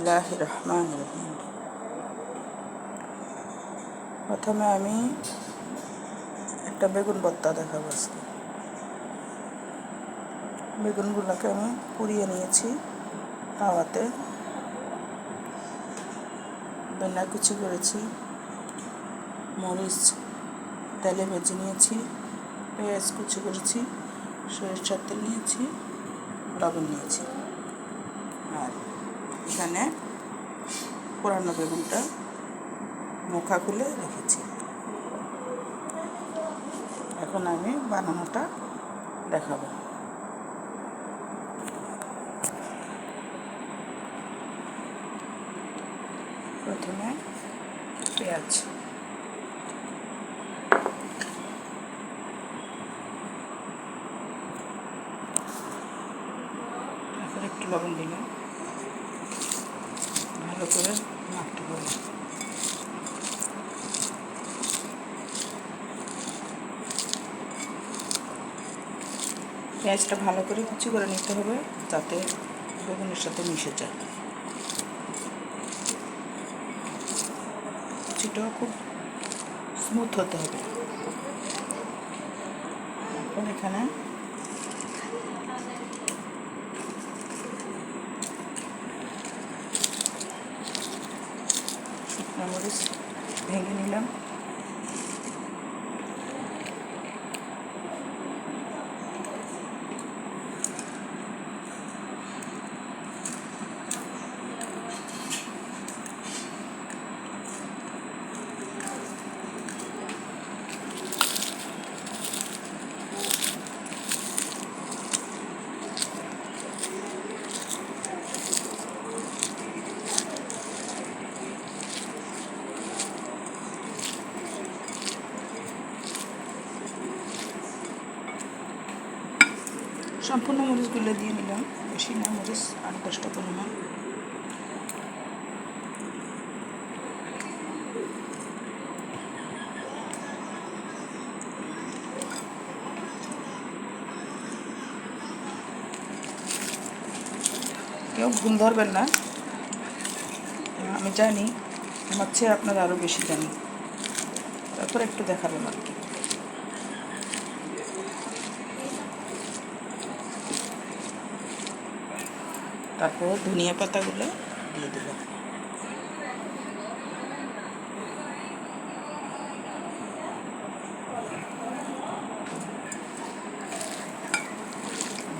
বিসমিল্লাহির রহমানির রহিম। প্রথমে আমি একটা বেগুন ভর্তা দেখাবো আজকে। বেগুনগুলোকে আমি পুড়িয়ে নিয়েছি তাওয়াতে, বেনা কুচি করেছি, মরিচ তেলে ভেজে নিয়েছি, পেঁয়াজ কুচি করেছি, সরিষার তেল নিয়েছি, লবণ নিয়েছি, আর এখানে পুরানো বেগুনটা মুখা খুলে রেখেছি। এখন আমি বানানোটা দেখাবো। প্রথমে পেঁয়াজ, তারপর একটু লবণ দিলাম, ভালো করে মাখতে হবে। পেঁয়াজটা ভালো করে কুচি করে নিতে হবে যাতে বেগুনের সাথে মিশে যায়। কুচিটাও খুব স্মুথ হতে হবে। এখন এখানে শুকনো মরিচ ভেঙে নিলাম, সম্পূর্ণ মরিচগুলো দিয়ে নিলাম, বেশি না, মরিচ 8-10টা পরিমাণ। কেউ ভুল ধরবেন না, আমি জানি, আমার চেয়ে আপনারা আরও বেশি জানি, তারপর একটু দেখাবেন আর কি। তারপর ধনিয়া পাতাগুলো দিয়ে দিলাম।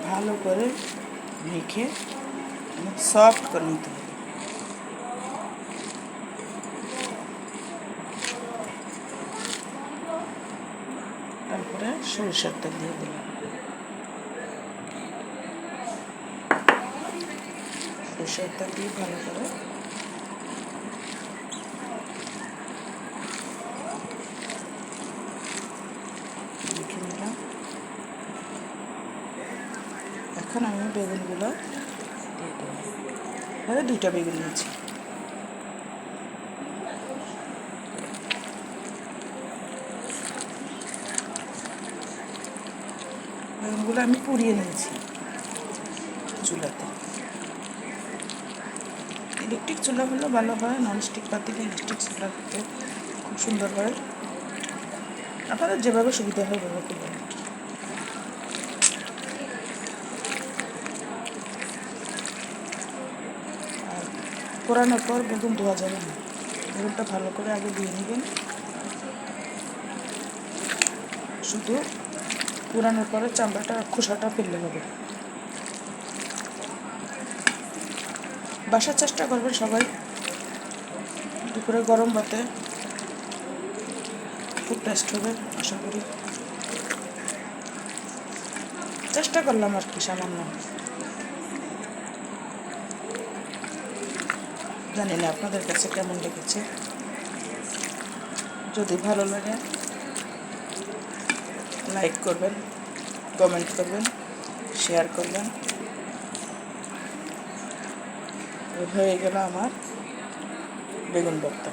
ভালো করে মেখে সফট করে নিতে হবে। তারপরে সরিষার তেল দিয়ে দিলাম। সরিষার তেল দিয়ে ভালো করে মেখে নিলাম। এখন আমি বেগুনগুলো দিয়ে দেবো। এবারে 2টা বেগুন নিয়েছি। বেগুনগুলো আমি পুড়িয়ে নিয়েছি চুলাতে। ইলেকট্রিক চুলা হলে ভালো হয়, ননস্টিক পাতিলে ইলেকট্রিক চুলাতে খুব সুন্দর হয়। আপনাদের যেভাবে সুবিধা হয় ওভাবে করবেন। আর পোড়ানোর পর বেগুন ধোয়া যাবে না, বেগুনটা ভালো করে আগে ধুয়ে নেবেন। শুধু পোড়ানোর পরে চামড়াটা, খোসাটা ফেললে হবে। বাসার চেষ্টা করবেন সবাই, দুপুরে গরম ভাতে খুব টেস্ট হবে আশা করি। চেষ্টা করলাম আর কি, সামান্য। জানি না আপনাদের কাছে কেমন লেগেছে। যদি ভালো লাগে লাইক করবেন, কমেন্ট করবেন, শেয়ার করবেন। হয়ে গেল আমার বেগুন ভর্তা।